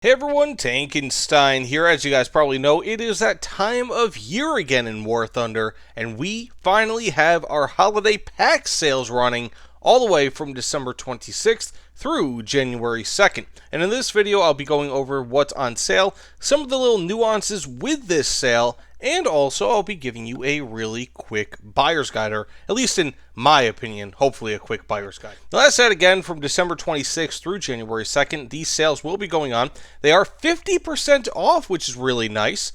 Hey everyone, Tankenstein here. As you guys probably know, it is that time of year again in War Thunder, and we finally have our holiday pack sales running all the way from December 26th through January 2nd. And in this video, I'll be going over what's on sale, some of the little nuances with this sale, and also I'll be giving you a really quick buyer's guide, or at least in my opinion, hopefully a quick buyer's guide. Now that said, again, from December 26th through January 2nd, these sales will be going on. They are 50% off, which is really nice.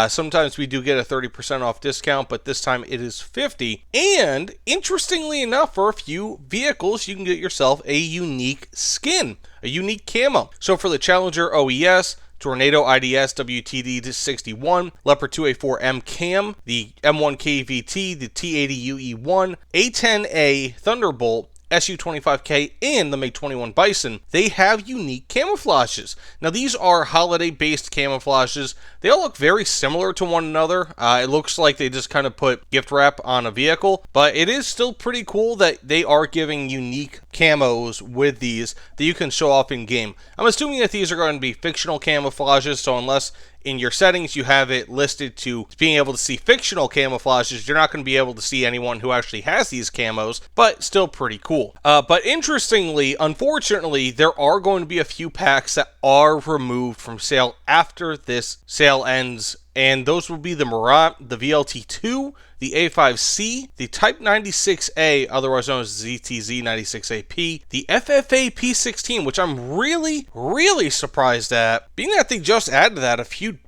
Sometimes we do get a 30% off discount, but this time it is 50. And interestingly enough, for a few vehicles, you can get yourself a unique skin, a unique camo. So for the Challenger OES, Tornado IDS WTD 61, Leopard 2A4M Cam, the M1 KVT, the T80 UE1, A10A Thunderbolt, SU25K, and the MiG-21 Bison, they have unique camouflages. Now these are holiday-based camouflages. They all look very similar to one another. It looks like they just kind of put gift wrap on a vehicle, but it is still pretty cool that they are giving unique camos with these that you can show off in game. I'm assuming that these are going to be fictional camouflages, so unless in your settings you have it listed to being able to see fictional camouflages, you're not going to be able to see anyone who actually has these camos, but still pretty cool. But interestingly, unfortunately, there are going to be a few packs that are removed from sale after this sale ends, and those will be the Murat, the VLT2, the A5C, the Type 96A, otherwise known as ZTZ 96AP, the FFA P16, which I'm really surprised at, being that they just added that a few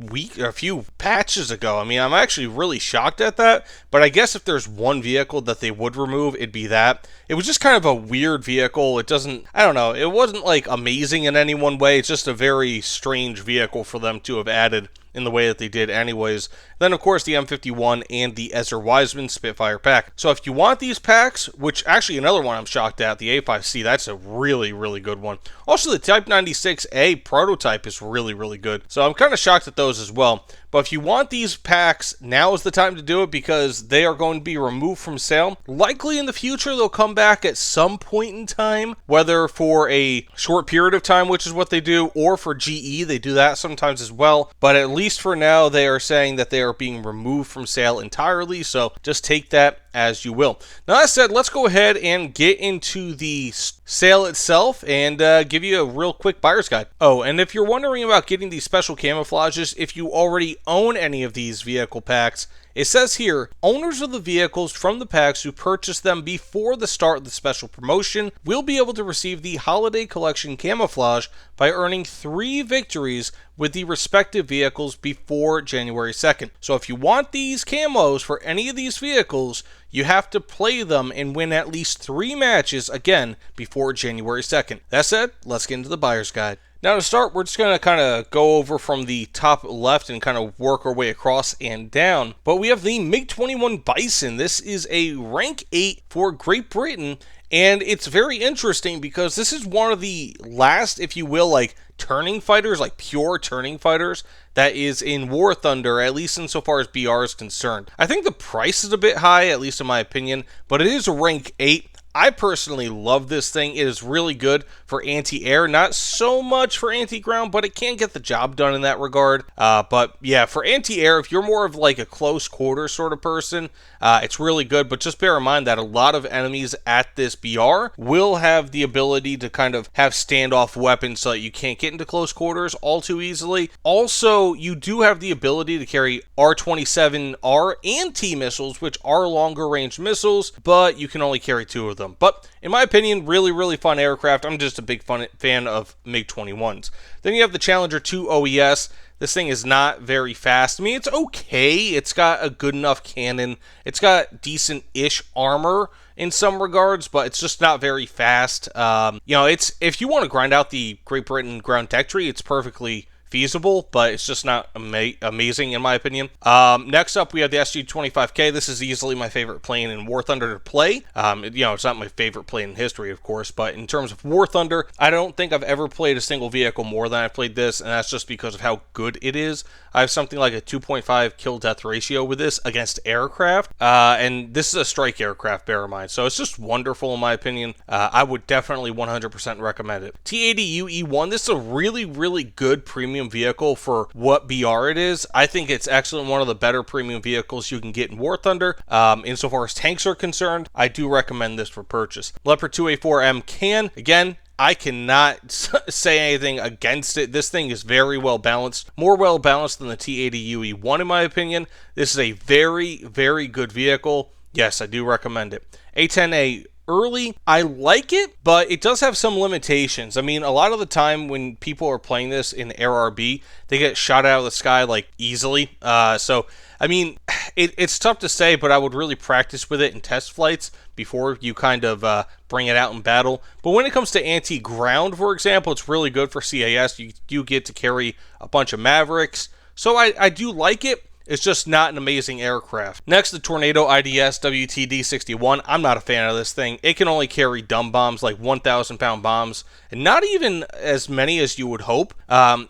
patches ago. I mean, I'm actually really shocked at that, but I guess if there's one vehicle that they would remove, it'd be that. It was just kind of a weird vehicle. I don't know, it wasn't like amazing in any one way. It's just a very strange vehicle for them to have added in the way that they did anyways. Then of course the M51 and the Ezra Wiseman Spitfire pack. So if you want these packs, which actually another one I'm shocked at, the A5C, that's a really good one. Also the Type 96A prototype is really good. So I'm kind of shocked at those as well. But if you want these packs, now is the time to do it because they are going to be removed from sale. Likely in the future they'll come back at some point in time, whether for a short period of time, which is what they do, or for GE, they do that sometimes as well. But at least for now, they are saying that they are being removed from sale entirely, so just take that as you will. Now that said, let's go ahead and get into the sale itself and give you a real quick buyer's guide. Oh, and if you're wondering about getting these special camouflages, if you already own any of these vehicle packs, it says here, owners of the vehicles from the packs who purchased them before the start of the special promotion will be able to receive the Holiday Collection camouflage by earning 3 victories with the respective vehicles before January 2nd. So if you want these camos for any of these vehicles, you have to play them and win at least 3 matches again before January 2nd. That said, let's get into the buyer's guide. Now to start, we're just going to kind of go over from the top left and kind of work our way across and down. But we have the MiG-21 Bison. This is a rank 8 for Great Britain, and it's very interesting because this is one of the last, if you will, like turning fighters, like pure turning fighters, that is in War Thunder, at least insofar as BR is concerned. I think the price is a bit high, at least in my opinion, but it is a rank 8. I personally love this thing. It is really good for anti-air, not so much for anti-ground, but it can get the job done in that regard. But yeah, for anti-air, if you're more of like a close quarter sort of person, it's really good. But just bear in mind that a lot of enemies at this BR will have the ability to kind of have standoff weapons so that you can't get into close quarters all too easily. Also, you do have the ability to carry R-27R and T missiles, which are longer range missiles, but you can only carry 2 of them. But in my opinion, really fun aircraft. I'm just a big fan of MiG-21s. Then you have the Challenger 2 OES. This thing is not very fast. I mean, it's okay. It's got a good enough cannon. It's got decent-ish armor in some regards, but it's just not very fast. You know, it's if you want to grind out the Great Britain ground tech tree, it's perfectly feasible, but it's just not amazing in my opinion. Next up, we have the SG-25K. This is easily my favorite plane in War Thunder to play. It's not my favorite plane in history, of course, but in terms of War Thunder, I don't think I've ever played a single vehicle more than I've played this, and that's just because of how good it is. I have something like a 2.5 kill-death ratio with this against aircraft, and this is a strike aircraft, bear in mind, so it's just wonderful in my opinion. I would definitely 100% recommend it. T-80U E1, this is a really, really good premium vehicle for what BR it is. I think it's excellent, one of the better premium vehicles you can get in War Thunder. Insofar as tanks are concerned, I do recommend this for purchase. Leopard 2A4M can, again, I cannot say anything against it. This thing is very well balanced, more well balanced than the T-80 UE1 in my opinion. This is a very, very good vehicle. Yes, I do recommend it. A10A early, I like it, but it does have some limitations. I mean, a lot of the time when people are playing this in Air RB, they get shot out of the sky like easily. So I mean, it's tough to say, but I would really practice with it in test flights before you kind of bring it out in battle. But when it comes to anti-ground, for example, it's really good for CAS. You do get to carry a bunch of Mavericks. So I do like it. It's just not an amazing aircraft. Next, the Tornado IDS WTD-61. I'm not a fan of this thing. It can only carry dumb bombs, like 1,000-pound bombs, and not even as many as you would hope.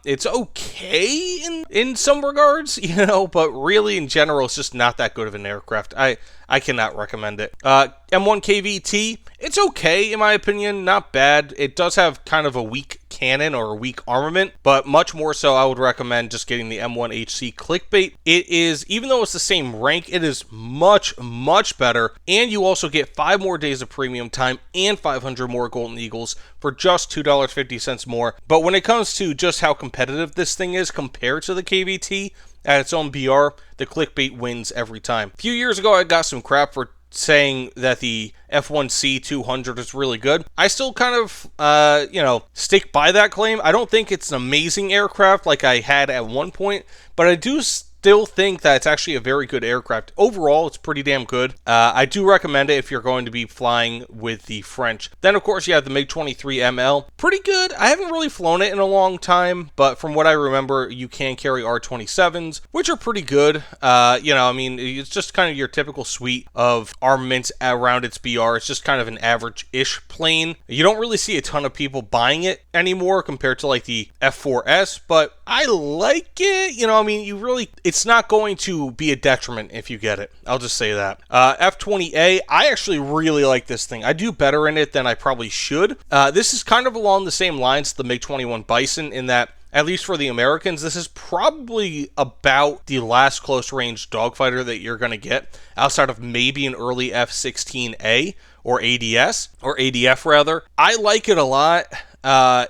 It's okay in some regards, but really in general, it's just not that good of an aircraft. I cannot recommend it. M1KVT, it's okay in my opinion, not bad. It does have kind of a weak cannon or a weak armament, but much more so I would recommend just getting the M1HC Clickbait. It is, even though it's the same rank, it is much, much better, and you also get 5 more days of premium time and 500 more Golden Eagles for just $2.50 more. But when it comes to just how competitive this thing is compared to the KVT, at its own BR, the Clickbait wins every time. A few years ago, I got some crap for saying that the F1C 200 is really good. I still kind of, stick by that claim. I don't think it's an amazing aircraft like I had at one point, but I do still think that it's actually a very good aircraft. Overall, it's pretty damn good. I do recommend it if you're going to be flying with the French. Then, of course, you have the MiG-23ML. Pretty good. I haven't really flown it in a long time, but from what I remember, you can carry R-27s, which are pretty good. It's just kind of your typical suite of armaments around its BR. It's just kind of an average-ish plane. You don't really see a ton of people buying it anymore compared to like the F4S, but I like it. It's not going to be a detriment if you get it. I'll just say that. F-20A, I actually really like this thing. I do better in it than I probably should. This is kind of along the same lines as the MiG-21 Bison in that, at least for the Americans, this is probably about the last close-range dogfighter that you're going to get, outside of maybe an early F-16A or ADS, or ADF rather. I like it a lot.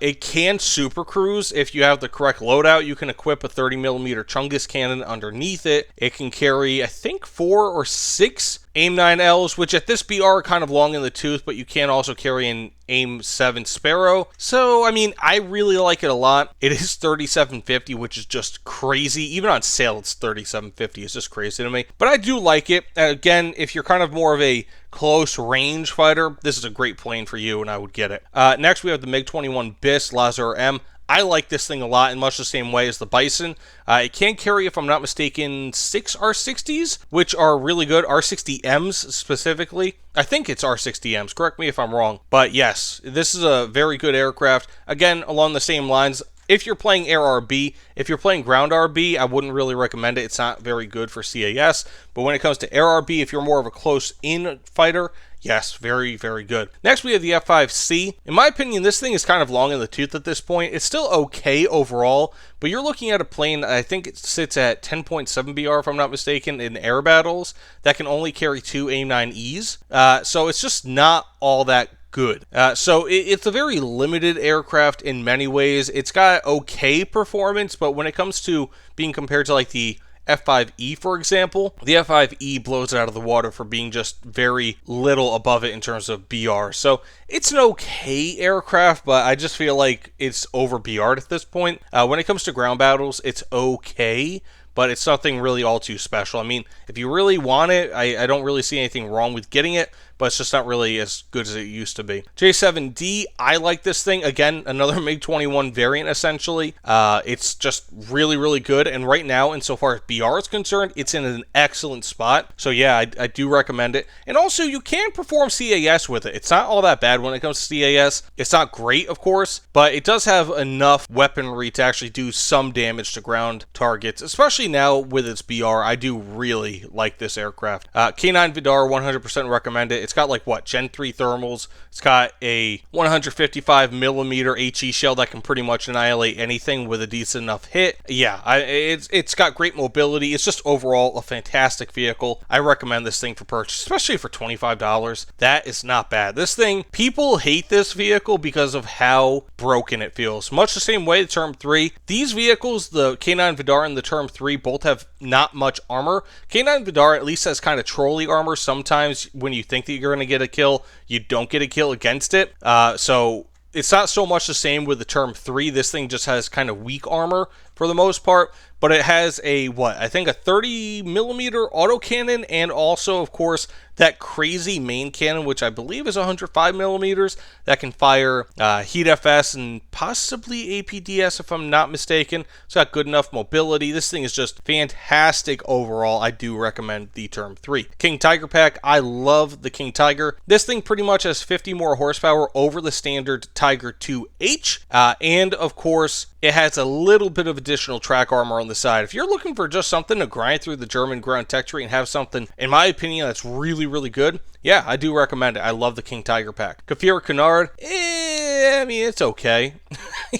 It can super cruise if you have the correct loadout. You can equip a 30mm Chungus cannon underneath it. It can carry, I think, 4 or 6 AIM-9Ls, which at this BR are kind of long in the tooth, but you can also carry an AIM-7 Sparrow. So, I really like it a lot. It is $37.50, which is just crazy. Even on sale, it's $37.50. It's just crazy to me. But I do like it. Again, if you're kind of more of a close range fighter, this is a great plane for you, and I would get it. Next, we have the MiG-21 BIS Lazar M. I like this thing a lot in much the same way as the Bison. It can carry, if I'm not mistaken, 6 R60s, which are really good. R60Ms specifically. I think it's R60Ms. Correct me if I'm wrong. But yes, this is a very good aircraft. Again, along the same lines. If you're playing Air RB, if you're playing Ground RB, I wouldn't really recommend it. It's not very good for CAS. But when it comes to Air RB, if you're more of a close-in fighter, yes, very, very good. Next, we have the F5C. In my opinion, this thing is kind of long in the tooth at this point. It's still okay overall, but you're looking at a plane, I think it sits at 10.7 BR, if I'm not mistaken, in air battles, that can only carry 2 AIM-9Es. So it's just not all that good. So it's a very limited aircraft in many ways. It's got okay performance, but when it comes to being compared to like the F5E, for example, the F5E blows it out of the water for being just very little above it in terms of BR. So it's an okay aircraft, but I just feel like it's over BR'd at this point. When it comes to ground battles, it's okay, but it's nothing really all too special. If you really want it, I don't really see anything wrong with getting it, but it's just not really as good as it used to be. J7D, I like this thing. Again, another MiG-21 variant, essentially. It's just really, really good, and right now, insofar as BR is concerned, it's in an excellent spot. So yeah, I do recommend it. And also, you can perform CAS with it. It's not all that bad when it comes to CAS. It's not great, of course, but it does have enough weaponry to actually do some damage to ground targets, especially now with its BR. I do really like this aircraft. K9 Vidar, 100% recommend it. It's got like what, Gen 3 thermals. It's got a 155 millimeter HE shell that can pretty much annihilate anything with a decent enough hit. Yeah, it's got great mobility. It's just overall a fantastic vehicle. I recommend this thing for purchase, especially for $25. That is not bad. This thing, people hate this vehicle because of how broken it feels. Much the same way the Term 3. These vehicles, the K9 Vidar and the Term 3, both have not much armor. K9 Vidar at least has kind of trolley armor. Sometimes when you think that you're going to get a kill, you don't get a kill against it. So it's not so much the same with the Term 3. This thing just has kind of weak armor for the most part, but it has a, I think a 30 millimeter autocannon, and also, of course, that crazy main cannon, which I believe is 105 millimeters, that can fire Heat FS and possibly APDS if I'm not mistaken. It's got good enough mobility. This thing is just fantastic overall. I do recommend the Term 3. King Tiger pack, I love the King Tiger. This thing pretty much has 50 more horsepower over the standard Tiger 2H, and of course, it has a little bit of additional track armor on the side. If you're looking for just something to grind through the German ground tech tree and have something, in my opinion, that's really, really good, yeah, I do recommend it. I love the King Tiger pack. Kafir Canard, I mean, it's okay.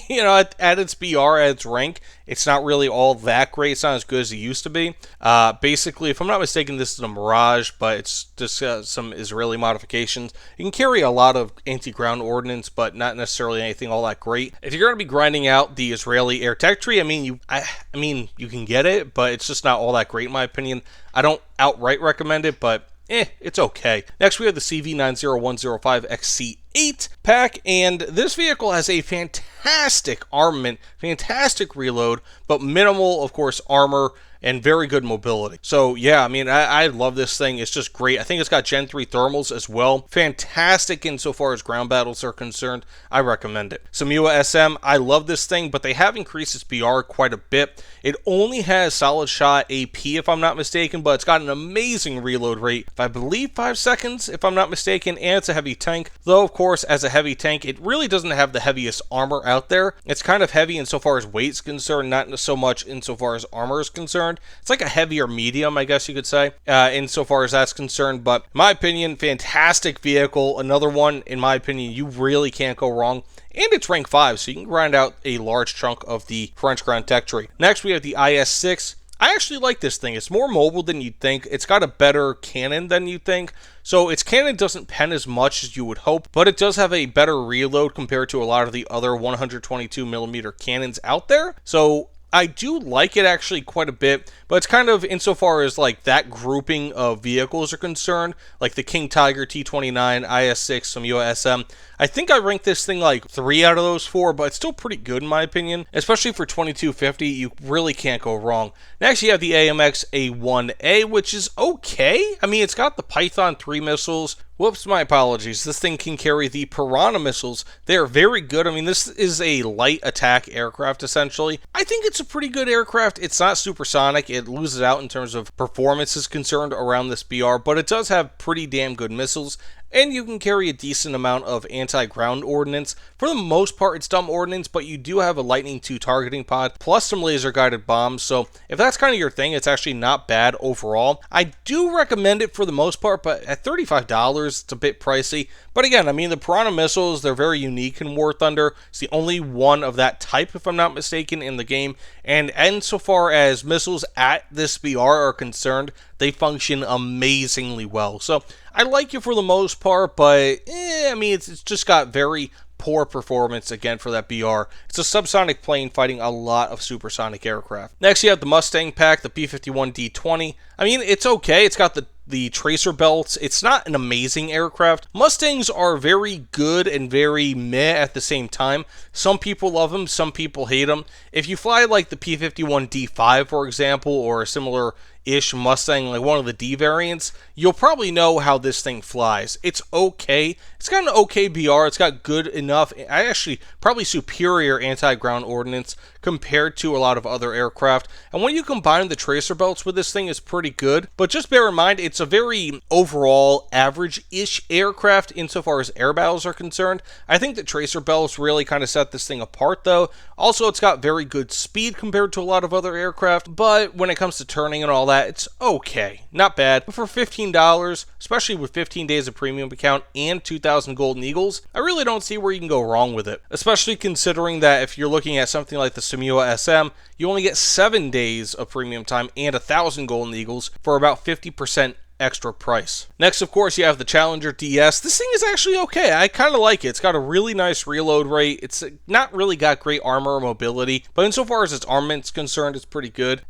You know, at its BR, at its rank, it's not really all that great. It's not as good as it used to be. Basically, if I'm not mistaken, this is a Mirage, but it's just some Israeli modifications. You can carry a lot of anti-ground ordnance, but not necessarily anything all that great. If you're going to be grinding out the Israeli air tech tree, I mean, you can get it, but it's just not all that great in my opinion. I don't outright recommend it, but it's okay. Next, we have the CV90105XC8 pack, and this vehicle has a fantastic armament, fantastic reload, but minimal, of course, armor and very good mobility. So yeah, I mean, I love this thing. It's just great. I think it's got Gen 3 thermals as well. Fantastic insofar as ground battles are concerned. I recommend it. Samua SM, I love this thing, but they have increased its BR quite a bit. It only has solid shot AP, if I'm not mistaken, but it's got an amazing reload rate of, I believe, 5 seconds, if I'm not mistaken, and it's a heavy tank. Though, of course, as a heavy tank, it really doesn't have the heaviest armor out there. It's kind of heavy insofar as weight's concerned, not so much insofar as armor is concerned. It's like a heavier medium, I guess you could say, insofar as that's concerned. But in my opinion, fantastic vehicle. Another one, in my opinion, you really can't go wrong. And it's rank 5, so you can grind out a large chunk of the French ground tech tree. Next, we have the IS-6. I actually like this thing. It's more mobile than you'd think. It's got a better cannon than you'd think. So its cannon doesn't pen as much as you would hope, but it does have a better reload compared to a lot of the other 122 millimeter cannons out there. So I do like it actually quite a bit, but it's kind of insofar as like that grouping of vehicles are concerned, like the King Tiger T29, IS-6, Samua SM. I think I ranked this thing like 3 out of those 4, but it's still pretty good in my opinion, especially for 2250. You really can't go wrong. Next, you have the AMX A1A, which is okay. I mean, it's got the Python 3 missiles. Whoops, my apologies. This thing can carry the Piranha missiles. They are very good. I mean, this is a light attack aircraft, essentially. I think it's a pretty good aircraft. It's not supersonic. It loses out in terms of performance is concerned around this BR, but it does have pretty damn good missiles. And you can carry a decent amount of anti-ground ordnance. For the most part, it's dumb ordnance, but you do have a Lightning II targeting pod, plus some laser-guided bombs, so if that's kind of your thing, it's actually not bad overall. I do recommend it for the most part, but at $35, it's a bit pricey. But again, I mean, the Piranha missiles, they're very unique in War Thunder. It's the only one of that type, if I'm not mistaken, in the game. And insofar as missiles at this BR are concerned, they function amazingly well. So I like it for the most part, but I mean, it's just got very poor performance again for that BR. It's a subsonic plane fighting a lot of supersonic aircraft. Next, you have the Mustang pack, the P-51D-20. I mean, it's okay. It's got the tracer belts. It's not an amazing aircraft. Mustangs are very good and very meh at the same time. Some people love them, some people hate them. If you fly like the P-51D5, for example, or a similar ish Mustang, like one of the D variants, you'll probably know how this thing flies. It's okay. It's got an okay BR. It's got good enough, actually probably superior anti-ground ordnance compared to a lot of other aircraft. And when you combine the tracer belts with this thing, it's pretty good. But just bear in mind, it's a very overall average-ish aircraft insofar as air battles are concerned. I think the tracer belts really kind of set this thing apart, though. Also, it's got very good speed compared to a lot of other aircraft, but when it comes to turning and all that, it's okay. Not bad. But for $15, especially with 15 days of premium account and 2,000 Golden Eagles, I really don't see where you can go wrong with it. Especially considering that if you're looking at something like the Samua SM, you only get 7 days of premium time and 1,000 Golden Eagles for about 50% extra price. Next, of course, you have the Challenger DS. This thing is actually okay. I kind of like it. It's got a really nice reload rate. It's not really got great armor or mobility, but insofar as its armament's concerned, it's pretty good.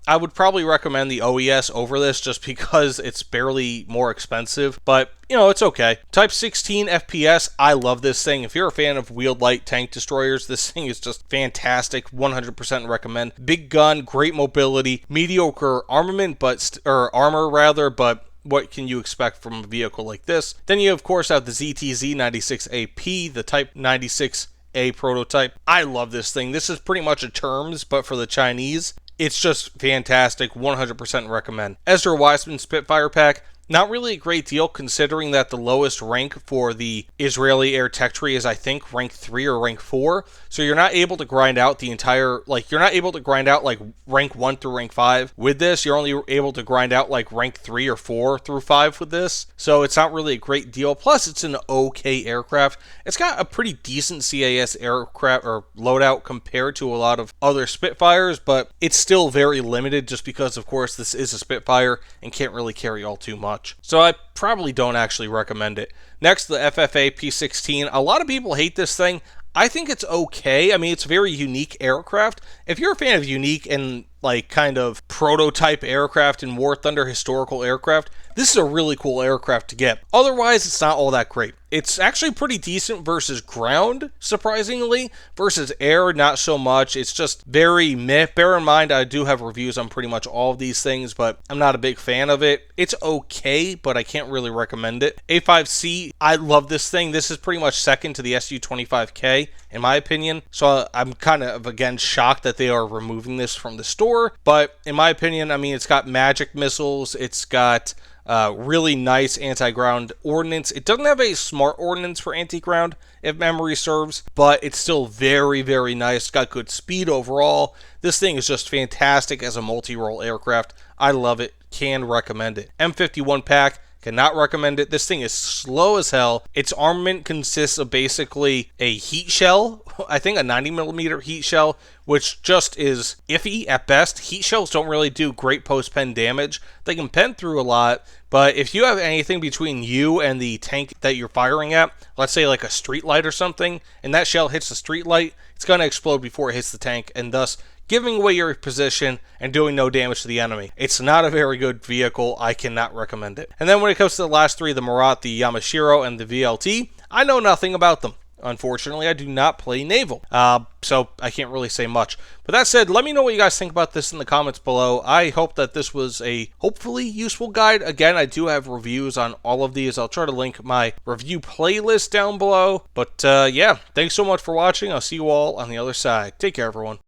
I would probably recommend the OES over this just because it's barely more expensive, but you know, it's okay. Type 16 FPS, I love this thing. If you're a fan of wheeled light tank destroyers, this thing is just fantastic. 100% recommend. Big gun, great mobility, mediocre armament, or armor rather, but what can you expect from a vehicle like this? Then you, of course, have the ZTZ 96AP, the Type 96A prototype. I love this thing. This is pretty much a terms, but for the Chinese. It's just fantastic, 100% recommend. Ezra Weissman Spitfire Pack, not really a great deal considering that the lowest rank for the Israeli Air Tech Tree is, I think, rank 3 or rank 4. So you're not able to grind out the entire, you're not able to grind out like rank 1 through rank 5 with this. You're only able to grind out like rank 3 or 4 through 5 with this. So it's not really a great deal. Plus, it's an okay aircraft. It's got a pretty decent CAS aircraft or loadout compared to a lot of other Spitfires, but it's still very limited just because, of course, this is a Spitfire and can't really carry all too much. So I probably don't actually recommend it. Next, the FFA P16. A lot of people hate this thing. I think it's okay. I mean, it's a very unique aircraft. If you're a fan of unique and kind of prototype aircraft and War Thunder historical aircraft, this is a really cool aircraft to get. Otherwise, it's not all that great. It's actually pretty decent versus ground, surprisingly. Versus air, not so much. It's just very meh. Bear in mind, I do have reviews on pretty much all of these things, but I'm not a big fan of it. It's okay, but I can't really recommend it. A5C, I love this thing. This is pretty much second to the Su-25K, in my opinion. So I'm kind of, again, shocked that they are removing this from the store. But in my opinion, I mean, it's got magic missiles. It's got really nice anti-ground ordnance. It doesn't have a smart ordnance for anti-ground, if memory serves, but it's still very, very nice. It's got good speed overall. This thing is just fantastic as a multi-role aircraft. I love it. Can recommend it. M51 pack. Cannot recommend it. This thing is slow as hell. Its armament consists of basically a heat shell, I think a 90mm heat shell, which just is iffy at best. Heat shells don't really do great post-pen damage. They can pen through a lot, but if you have anything between you and the tank that you're firing at, let's say like a street light or something, and that shell hits the street light, it's going to explode before it hits the tank, and thus giving away your position and doing no damage to the enemy. It's not a very good vehicle. I cannot recommend it. And then when it comes to the last three, the Murat, the Yamashiro, and the VLT, I know nothing about them. Unfortunately, I do not play naval, so I can't really say much. But that said, let me know what you guys think about this in the comments below. I hope that this was a hopefully useful guide. Again, I do have reviews on all of these. I'll try to link my review playlist down below. But yeah, thanks so much for watching. I'll see you all on the other side. Take care, everyone.